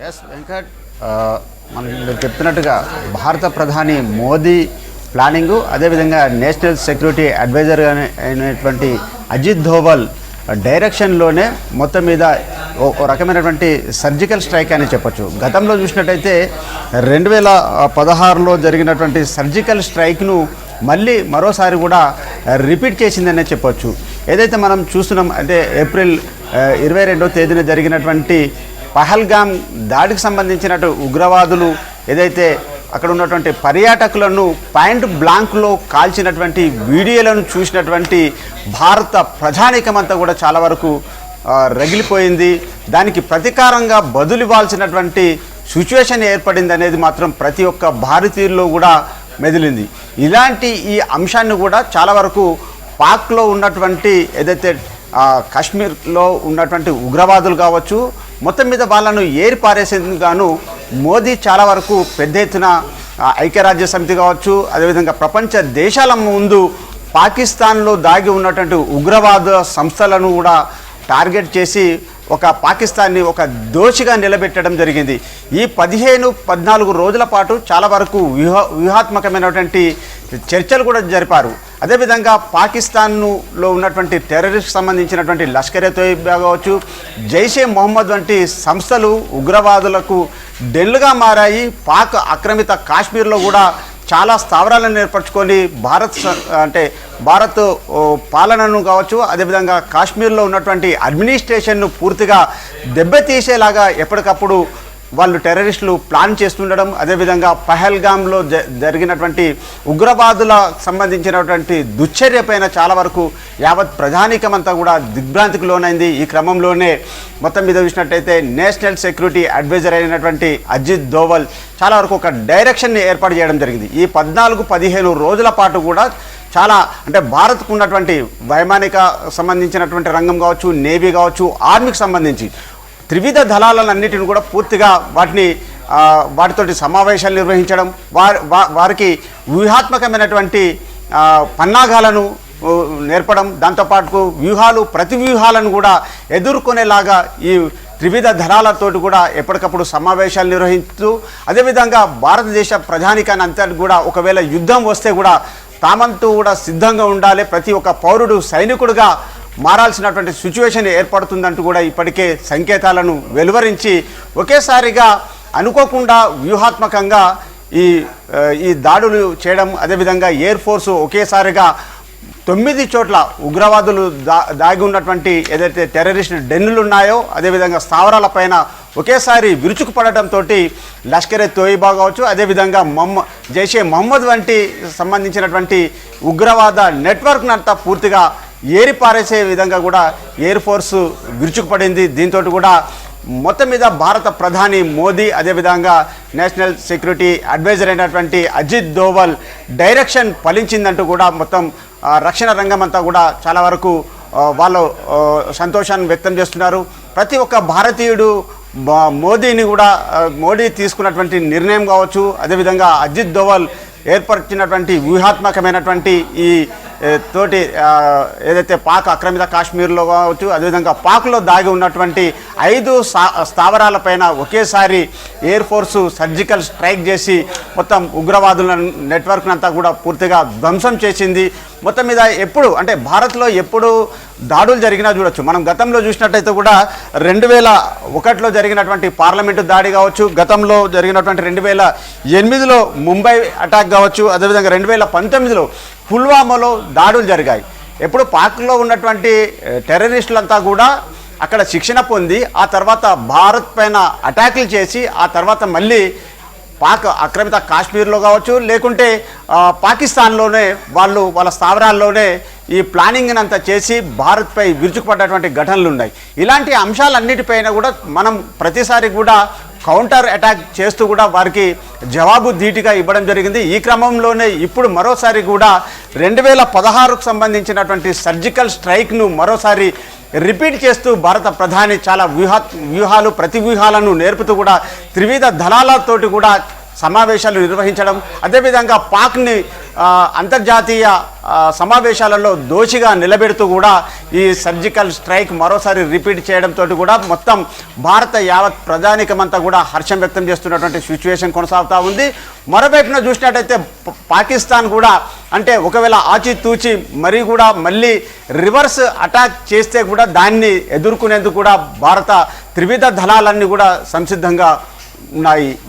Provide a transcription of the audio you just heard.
Yes Venkat, మనకి మీరు చెప్తున్నట్టుగా భారత ప్రధాని మోదీ ప్లానింగు, అదేవిధంగా నేషనల్ సెక్యూరిటీ అడ్వైజర్ అయినటువంటి అజిత్ దోవల్ డైరెక్షన్లోనే మొత్తం మీద ఓ రకమైనటువంటి సర్జికల్ స్ట్రైక్ అని చెప్పొచ్చు. గతంలో చూసినట్టయితే 2016లో జరిగినటువంటి సర్జికల్ స్ట్రైక్ను మళ్ళీ మరోసారి కూడా రిపీట్ చేసిందనే చెప్పొచ్చు. ఏదైతే మనం చూస్తున్నాం అంటే ఏప్రిల్ 22వ తేదీన జరిగినటువంటి పహల్గామ్ దాడికి సంబంధించినట్టు ఉగ్రవాదులు ఏదైతే అక్కడ ఉన్నటువంటి పర్యాటకులను పాయింట్ బ్లాంక్లో కాల్చినటువంటి వీడియోలను చూసినటువంటి భారత ప్రజానీకమంతా కూడా చాలా వరకు రగిలిపోయింది. దానికి ప్రతీకారంగా బదులివ్వాల్సినటువంటి సిచ్యువేషన్ ఏర్పడింది అనేది మాత్రం ప్రతి ఒక్క భారతీయుల్లో కూడా మెదిలింది. ఇలాంటి ఈ అంశాన్ని కూడా చాలా వరకు పాక్లో ఉన్నటువంటి ఏదైతే కాశ్మీర్లో ఉన్నటువంటి ఉగ్రవాదులు కావచ్చు, మొత్తం మీద వాళ్ళను ఏరి పారేసేందుకు గాను మోదీ చాలా వరకు పెద్ద ఎత్తున ఐక్యరాజ్య సమితి కావచ్చు, అదేవిధంగా ప్రపంచ దేశాల ముందు పాకిస్తాన్లో దాగి ఉన్నటువంటి ఉగ్రవాద సంస్థలను కూడా టార్గెట్ చేసి ఒక పాకిస్తాన్ని ఒక దోషిగా నిలబెట్టడం జరిగింది. ఈ 14 రోజుల పాటు చాలా వరకు వ్యూహాత్మకమైనటువంటి చర్చలు కూడా జరిపారు. అదేవిధంగా పాకిస్తాన్లో ఉన్నటువంటి టెర్రరిస్ట్ సంబంధించినటువంటి లష్కరే తోయిబా కావచ్చు, జైషే మొహమ్మద్ వంటి సంస్థలు ఉగ్రవాదులకు డెన్లుగా మారాయి. పాక్ ఆక్రమిత కాశ్మీర్లో కూడా చాలా స్థావరాలను ఏర్పరచుకొని భారత్ పాలనను కావచ్చు, అదేవిధంగా కాశ్మీర్లో ఉన్నటువంటి అడ్మినిస్ట్రేషన్ను పూర్తిగా దెబ్బతీసేలాగా ఎప్పటికప్పుడు వాళ్ళు టెర్రరిస్టులు ప్లాన్ చేస్తుండడం, అదేవిధంగా పహల్గామ్లో జరిగినటువంటి ఉగ్రవాదుల సంబంధించినటువంటి దుశ్చర్య పైన చాలా వరకు యావత్ ప్రజానీకమంతా కూడా దిగ్భ్రాంతికి లోనైంది. ఈ క్రమంలోనే మొత్తం మీద చూసినట్టయితే నేషనల్ సెక్యూరిటీ అడ్వైజర్ అయినటువంటి అజిత్ దోవల్ చాలా వరకు ఒక డైరెక్షన్ని ఏర్పాటు చేయడం జరిగింది. ఈ 14-15 రోజుల పాటు కూడా చాలా అంటే భారత్కు ఉన్నటువంటి వైమానిక సంబంధించినటువంటి రంగం కావచ్చు, నేవీ కావచ్చు, ఆర్మీకి సంబంధించి త్రివిధ దళాలన్నిటిని కూడా పూర్తిగా వాటితోటి సమావేశాలు నిర్వహించడం, వారికి వ్యూహాత్మకమైనటువంటి పన్నాగాలను నేర్పడం, దాంతోపాటు ప్రతి వ్యూహాలను కూడా ఎదుర్కొనేలాగా ఈ త్రివిధ దళాలతోటి కూడా ఎప్పటికప్పుడు సమావేశాలు నిర్వహిస్తూ, అదేవిధంగా భారతదేశ ప్రజానికాన్ని అంతా కూడా ఒకవేళ యుద్ధం వస్తే కూడా తామంతూ కూడా సిద్ధంగా ఉండాలి, ప్రతి ఒక్క పౌరుడు సైనికుడుగా మారాల్సినటువంటి సిచ్యువేషన్ ఏర్పడుతుందంటూ కూడా ఇప్పటికే సంకేతాలను వెలువరించి ఒకేసారిగా అనుకోకుండా వ్యూహాత్మకంగా ఈ దాడులు చేయడం, అదేవిధంగా ఎయిర్ ఫోర్సు ఒకేసారిగా 9 చోట్ల ఉగ్రవాదులు దాగి ఉన్నటువంటి ఏదైతే టెర్రరిస్ట్ డెన్నులు ఉన్నాయో, అదేవిధంగా స్థావరాలపైన ఒకేసారి విరుచుకుపడటంతో లష్కరే తోయిబా కావచ్చు, అదేవిధంగా జైషే మొహమ్మద్ వంటి సంబంధించినటువంటి ఉగ్రవాద నెట్వర్క్నంతా పూర్తిగా ఏరిపారేసే విధంగా కూడా ఎయిర్ ఫోర్సు విరుచుకుపడింది. దీంతో కూడా మొత్తం మీద భారత ప్రధాని మోదీ, అదేవిధంగా నేషనల్ సెక్యూరిటీ అడ్వైజర్ అయినటువంటి అజిత్ దోవల్ డైరెక్షన్ ఫలించిందంటూ కూడా మొత్తం రక్షణ రంగం అంతా కూడా చాలా వరకు వాళ్ళు సంతోషాన్ని వ్యక్తం చేస్తున్నారు. ప్రతి ఒక్క భారతీయుడు మోదీ తీసుకున్నటువంటి నిర్ణయం కావచ్చు, అదేవిధంగా అజిత్ దోవల్ ఏర్పరిచినటువంటి వ్యూహాత్మకమైనటువంటి ఈ తోటి ఏదైతే పాక్ ఆక్రమిత కాశ్మీర్లో కావచ్చు, అదేవిధంగా పాక్లో దాగి ఉన్నటువంటి 5 స్థావరాలపైన ఒకేసారి ఎయిర్ ఫోర్సు సర్జికల్ స్ట్రైక్ చేసి మొత్తం ఉగ్రవాదుల నెట్వర్క్నంతా కూడా పూర్తిగా ధ్వంసం చేసింది. మొత్తం మీద భారత్లో ఎప్పుడు దాడులు జరిగినా చూడొచ్చు. మనం గతంలో చూసినట్టయితే కూడా 2001లో జరిగినటువంటి పార్లమెంటు దాడి కావచ్చు, గతంలో జరిగినటువంటి 2008లో ముంబై అటాక్ కావచ్చు, అదేవిధంగా 2019లో పుల్వామాలో దాడులు జరిగాయి. ఎప్పుడు పాక్లో ఉన్నటువంటి టెర్రరిస్టులంతా కూడా అక్కడ శిక్షణ పొంది ఆ తర్వాత భారత్ పైన అటాకులు చేసి ఆ తర్వాత మళ్ళీ పాక్ ఆక్రమిత కాశ్మీర్లో కావచ్చు, లేకుంటే పాకిస్తాన్లోనే వాళ్ళ స్థావరాల్లోనే ఈ ప్లానింగ్ అంతా చేసి భారత్పై విరుచుకుపడ్డటువంటి ఘటనలు ఉన్నాయి. ఇలాంటి అంశాలన్నిటిపైన కూడా మనం ప్రతిసారి కూడా కౌంటర్ అటాక్ చేస్తూ కూడా వారికి జవాబు ధీటుగా ఇవ్వడం జరిగింది. ఈ క్రమంలోనే ఇప్పుడు మరోసారి కూడా 2016కు సంబంధించినటువంటి సర్జికల్ స్ట్రైక్ను మరోసారి రిపీట్ చేస్తూ భారత ప్రధాని చాలా ప్రతి వ్యూహాలను నేర్పుతూ కూడా త్రివిధ దళాలతోటి కూడా సమావేశాలు నిర్వహించడం, అదేవిధంగా పాక్ని అంతర్జాతీయ సమావేశాలలో దోషిగా నిలబెడుతూ కూడా ఈ సర్జికల్ స్ట్రైక్ మరోసారి రిపీట్ చేయడంతో కూడా మొత్తం భారత యావత్ ప్రజానికమంతా కూడా హర్షం వ్యక్తం చేస్తున్నటువంటి సిచ్యువేషన్ కొనసాగుతూ ఉంది. మరోవైపున చూసినట్టయితే పాకిస్తాన్ కూడా అంటే ఒకవేళ ఆచితూచి మరీ కూడా మళ్ళీ రివర్స్ అటాక్ చేస్తే కూడా దాన్ని ఎదుర్కొనేందుకు కూడా భారత త్రివిధ దళాలన్నీ కూడా సంసిద్ధంగా ఉన్నాయి.